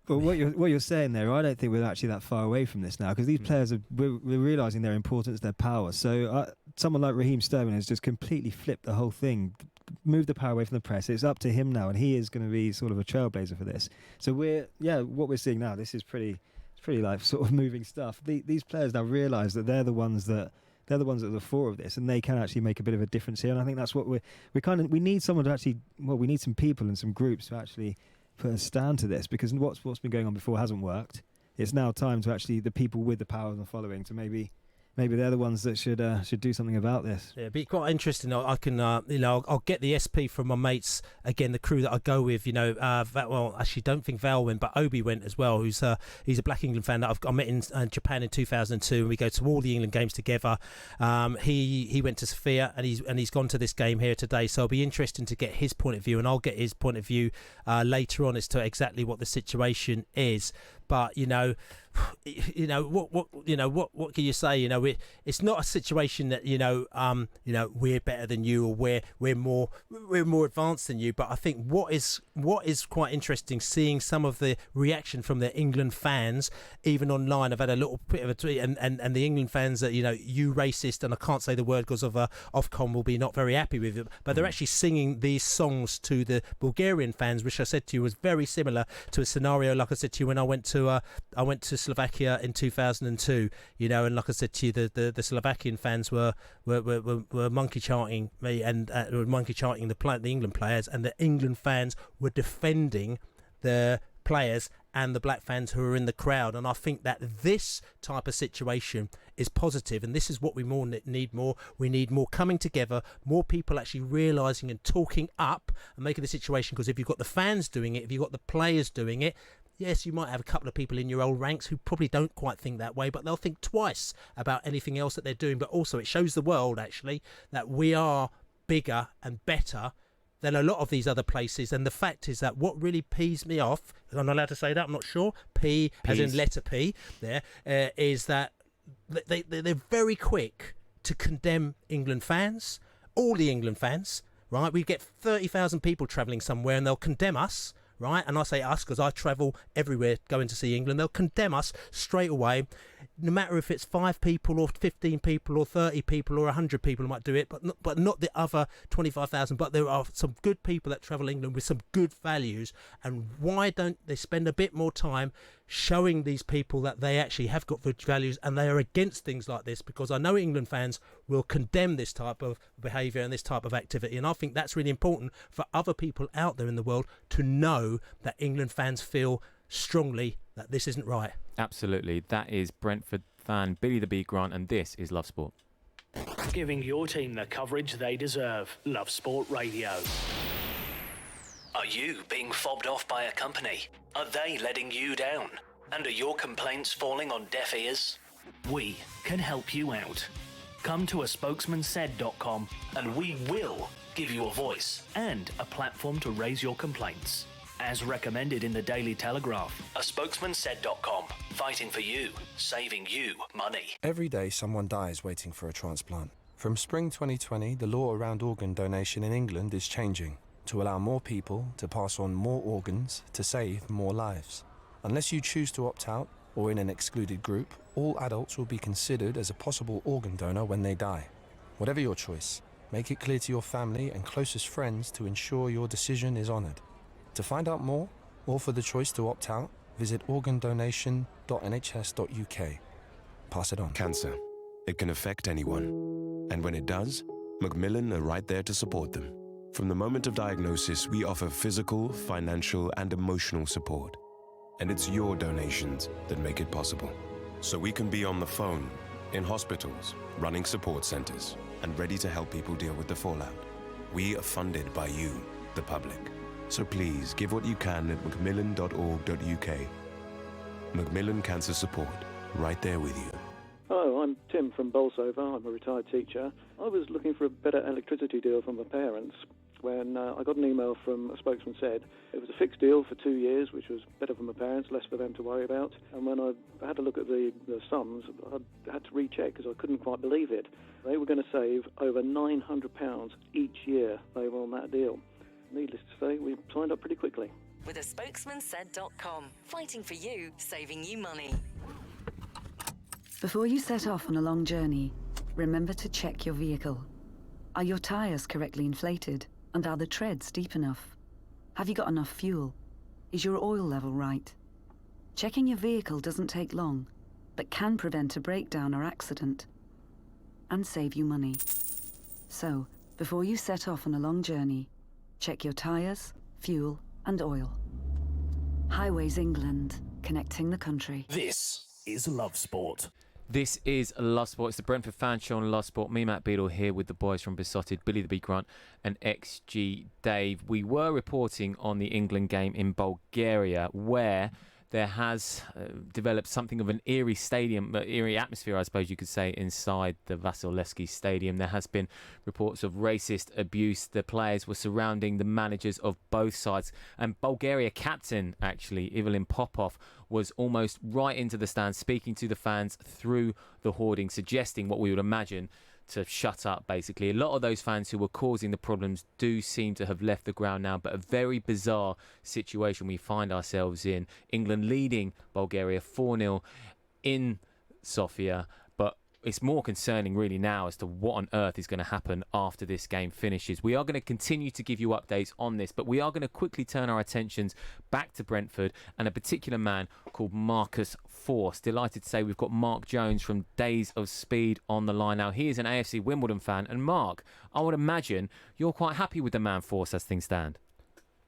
Well, what you're saying there, I don't think we're actually that far away from this now, because these players we're realising their importance, their power. So someone like Raheem Sterling has just completely flipped the whole thing, moved the power away from the press. It's up to him now, and he is going to be sort of a trailblazer for this. So what we're seeing now, this is pretty like sort of moving stuff. These players now realise that they're the ones that are the fore of this, and they can actually make a bit of a difference here. And I think that's what we need someone to actually. Well, we need some people and some groups to actually put a stand to this, because what's been going on before hasn't worked. It's now time to actually, the people with the power and the following, to maybe they're the ones that should do something about this. Yeah, it'd be quite interesting. I can, I'll get the SP from my mates again, the crew that I go with. Actually, don't think Val went, but Obi went as well. He's a Black England fan that I met in Japan in 2002, and we go to all the England games together. He went to Sofia, and he's gone to this game here today. So it'll be interesting to get his point of view, and I'll get his point of view later on as to exactly what the situation is. But what can you say? It's not a situation that we're better than you, or we're more advanced than you. But I think what is quite interesting, seeing some of the reaction from the England fans, even online. I've had a little bit of a tweet, and the England fans that you racist, and I can't say the word because of Ofcom will be not very happy with it. But they're actually singing these songs to the Bulgarian fans, which I said to you was very similar to a scenario like I said to you when I went to Slovakia in 2002, and like I said to you, the Slovakian fans were monkey chanting me, and were monkey chanting the England players, and the England fans were defending the players and the black fans who are in the crowd. And I think that this type of situation is positive, and this is what we need more. We need more coming together, more people actually realising and talking up and making the situation, because if you've got the fans doing it, if you've got the players doing it, yes, you might have a couple of people in your old ranks who probably don't quite think that way, but they'll think twice about anything else that they're doing. But also it shows the world, actually, that we are bigger and better than a lot of these other places. And the fact is that what really pees me off, and I'm not allowed to say that, I'm not sure, P as in letter P, is that they're very quick to condemn England fans, all the England fans, right? We get 30,000 people travelling somewhere and they'll condemn us, right? And I say us because I travel everywhere going to see England. They'll condemn us straight away, no matter if it's 5 people or 15 people or 30 people or 100 people who might do it, but not the other 25,000. But there are some good people that travel England with some good values, and why don't they spend a bit more time showing these people that they actually have got good values and they are against things like this? Because I know England fans will condemn this type of behaviour and this type of activity, and I think that's really important for other people out there in the world to know that England fans feel strongly that this isn't right. Absolutely. That is Brentford fan Billy the Bee Grant, and this is Love Sport. Giving your team the coverage they deserve. Love Sport Radio. Are you being fobbed off by a company? Are they letting you down? And are your complaints falling on deaf ears? We can help you out. Come to aspokesmansaid.com and we will give you a voice and a platform to raise your complaints. As recommended in the Daily Telegraph. aspokesmansaid.com. Fighting for you, saving you money. Every day someone dies waiting for a transplant. From spring 2020, the law around organ donation in England is changing to allow more people to pass on more organs to save more lives. Unless you choose to opt out or in an excluded group, all adults will be considered as a possible organ donor when they die. Whatever your choice, make it clear to your family and closest friends to ensure your decision is honoured. To find out more, or for the choice to opt out, visit organdonation.nhs.uk. Pass it on. Cancer. It can affect anyone. And when it does, Macmillan are right there to support them. From the moment of diagnosis, we offer physical, financial, and emotional support. And it's your donations that make it possible. So we can be on the phone, in hospitals, running support centres, and ready to help people deal with the fallout. We are funded by you, the public. So please give what you can at macmillan.org.uk. Macmillan Cancer Support, right there with you. Hello, I'm Tim from Bolsover. I'm a retired teacher. I was looking for a better electricity deal from my parents when I got an email from a spokesman said it was a fixed deal for 2 years, which was better for my parents, less for them to worry about. And when I had a look at the sums, I had to recheck because I couldn't quite believe it. They were going to save over £900 each year they were on that deal. Needless to say, we signed up pretty quickly. With a spokesmansaid.com, fighting for you, saving you money. Before you set off on a long journey, remember to check your vehicle. Are your tyres correctly inflated? And are the treads deep enough? Have you got enough fuel? Is your oil level right? Checking your vehicle doesn't take long, but can prevent a breakdown or accident and save you money. So, before you set off on a long journey, check your tyres, fuel and oil. Highways England, connecting the country. This is Love Sport. This is Love Sport. It's the Brentford Fan Show on Love Sport. Me, Matt Beadle, here with the boys from BeeSotted, Billy the Bee Grant and XG Dave. We were reporting on the England game in Bulgaria, where there has developed something of an eerie atmosphere, I suppose you could say, inside the Vasilevsky Stadium. There has been reports of racist abuse. The players were surrounding the managers of both sides. And Bulgaria captain, actually, Ivelin Popov, was almost right into the stands, speaking to the fans through the hoarding, suggesting what we would imagine to shut up, basically. A lot of those fans who were causing the problems do seem to have left the ground now, but a very bizarre situation we find ourselves in. England leading Bulgaria 4-0 in Sofia, but it's more concerning really now as to what on earth is going to happen after this game finishes. We are going to continue to give you updates on this, but we are going to quickly turn our attentions back to Brentford and a particular man called Marcus Force. Delighted to say we've got Mark Jones from Days of Speed on the line now. He is an AFC Wimbledon fan, and Mark, I would imagine you're quite happy with the man Force as things stand.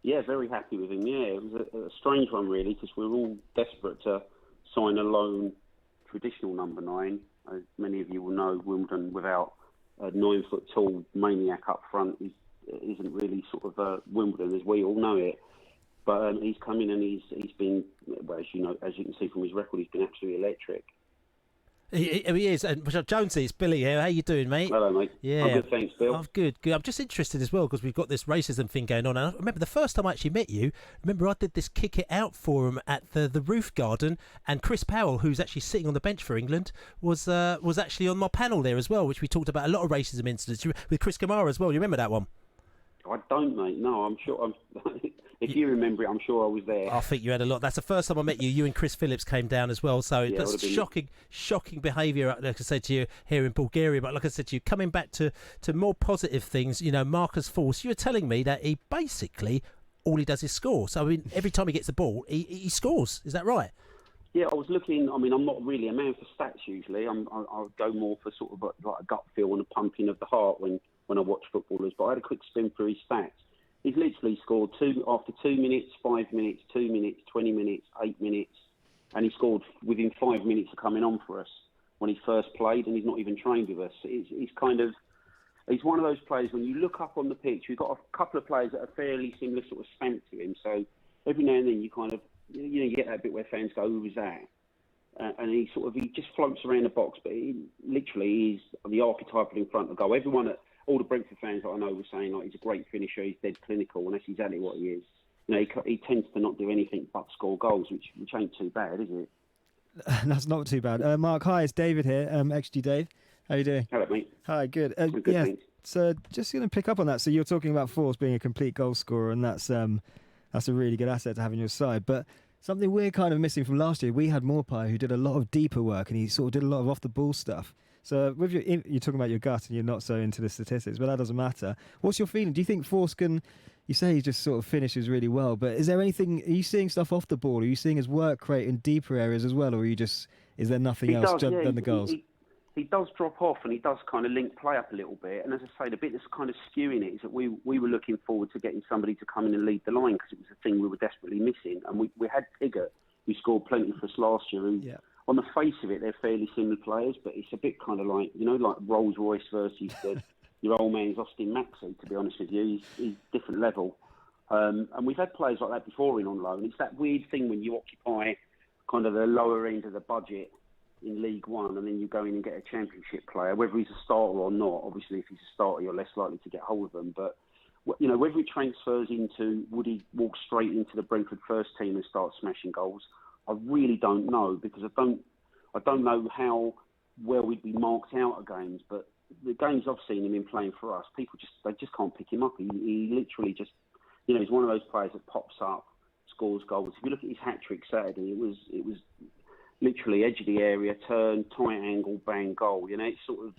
Yeah, very happy with him. Yeah, it was a strange one really, because we were all desperate to sign a lone traditional number 9. As many of you will know, Wimbledon without a 9-foot-tall maniac up front isn't really sort of Wimbledon as we all know it. But he's come in and he's been, well, as you can see from his record, he's been absolutely electric. He is. And Jonesy, it's Billy here. How you doing, mate? Hello, mate. Yeah. I'm good, thanks, Bill. I'm good. I'm just interested as well because we've got this racism thing going on. And I remember the first time I actually met you, I did this Kick It Out forum at the Roof Garden, and Chris Powell, who's actually sitting on the bench for England, was actually on my panel there as well, which we talked about a lot of racism incidents with Chris Kamara as well. You remember that one? I don't, mate. No, I'm sure. If you remember it, I'm sure I was there. I think you had a lot. That's the first time I met you. You and Chris Phillips came down as well. So that's shocking behaviour, like I said to you, here in Bulgaria. But like I said to you, coming back to more positive things, Marcus Force, you were telling me that he basically, all he does is score. So, I mean, every time he gets the ball, he scores. Is that right? Yeah, I was looking. I mean, I'm not really a man for stats usually. I'll go more for sort of like a gut feel and a pumping of the heart when I watch footballers. But I had a quick spin through his stats. He's literally scored after 2 minutes, 5 minutes, 2 minutes, 20 minutes, 8 minutes, and he scored within 5 minutes of coming on for us when he first played, and he's not even trained with us. He's one of those players, when you look up on the pitch, we've got a couple of players that are fairly similar sort of stamp to him, so every now and then you kind of, you get that bit where fans go, who was that? And he just floats around the box, but he literally is the archetype in front of goal. All the Brentford fans that I know were saying, like, he's a great finisher, he's dead clinical, and that's exactly what he is. He tends to not do anything but score goals, which ain't too bad, is it? That's not too bad. Mark, hi, it's David here, XG Dave. How you doing? Hello, mate. Hi, good. Good, yeah, thanks. So just going to pick up on that. So you're talking about Force being a complete goal scorer, and that's a really good asset to have on your side. But something we're kind of missing from last year, we had Morpie, who did a lot of deeper work, and he sort of did a lot of off-the-ball stuff. So with you're talking about your gut and you're not so into the statistics, but that doesn't matter. What's your feeling? Do you think Force can, you say he just sort of finishes really well, but is there anything, are you seeing stuff off the ball? Are you seeing his work rate in deeper areas as well, or is there nothing else than the goals? He does drop off and he does kind of link play up a little bit. And as I say, the bit that's kind of skewing it is that we were looking forward to getting somebody to come in and lead the line because it was a thing we were desperately missing. And we had Tigger, who scored plenty for us last year, who... Yeah. On the face of it, they're fairly similar players, but it's a bit kind of like, like Rolls-Royce versus your old man's Austin Maxey, to be honest with you. He's different level. And we've had players like that before on loan. It's that weird thing when you occupy kind of the lower end of the budget in League One, and then you go in and get a Championship player, whether he's a starter or not. Obviously, if he's a starter, you're less likely to get hold of them. But whether he transfers into, would he walk straight into the Brentford first team and start smashing goals? I really don't know, because I don't know how well we'd be marked out at games. But the games I've seen him in playing for us, people just can't pick him up. He literally just, he's one of those players that pops up, scores goals. If you look at his hat-trick Saturday, it was literally edge of the area, turn, tight angle, bang, goal. It's sort of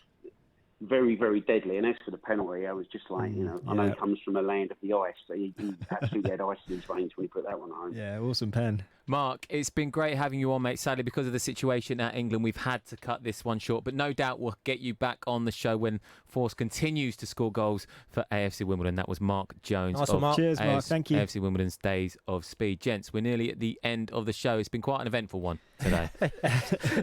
very, very deadly. And as for the penalty, I was just like, I know he comes from a land of the ice, but he absolutely had ice in his veins when he put that one home. Yeah, awesome pen. Mark, it's been great having you on, mate. Sadly, because of the situation at England, we've had to cut this one short, but no doubt we'll get you back on the show when Force continues to score goals for AFC Wimbledon. That was Mark Jones. Nice one, Mark. Cheers, Mark. Thank you. AFC Wimbledon's Days of Speed. Gents, we're nearly at the end of the show. It's been quite an eventful one today.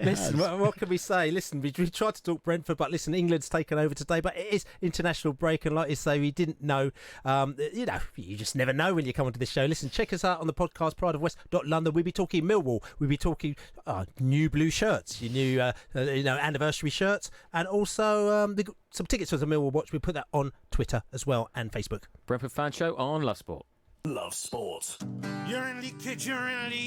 Listen, what can we say? Listen, we tried to talk Brentford, but listen, England's taken over today, but it is international break, and like you say, we didn't know. You just never know when you come onto this show. Listen, check us out on the podcast, prideofwest.london. We'll be talking Millwall. We'll be talking new blue shirts, your new anniversary shirts, and also some tickets for the Millwall watch. We put that on Twitter as well and Facebook. Brentford Fan Show on Love Sport. Love Sport. You're in leakage, you're in leakage.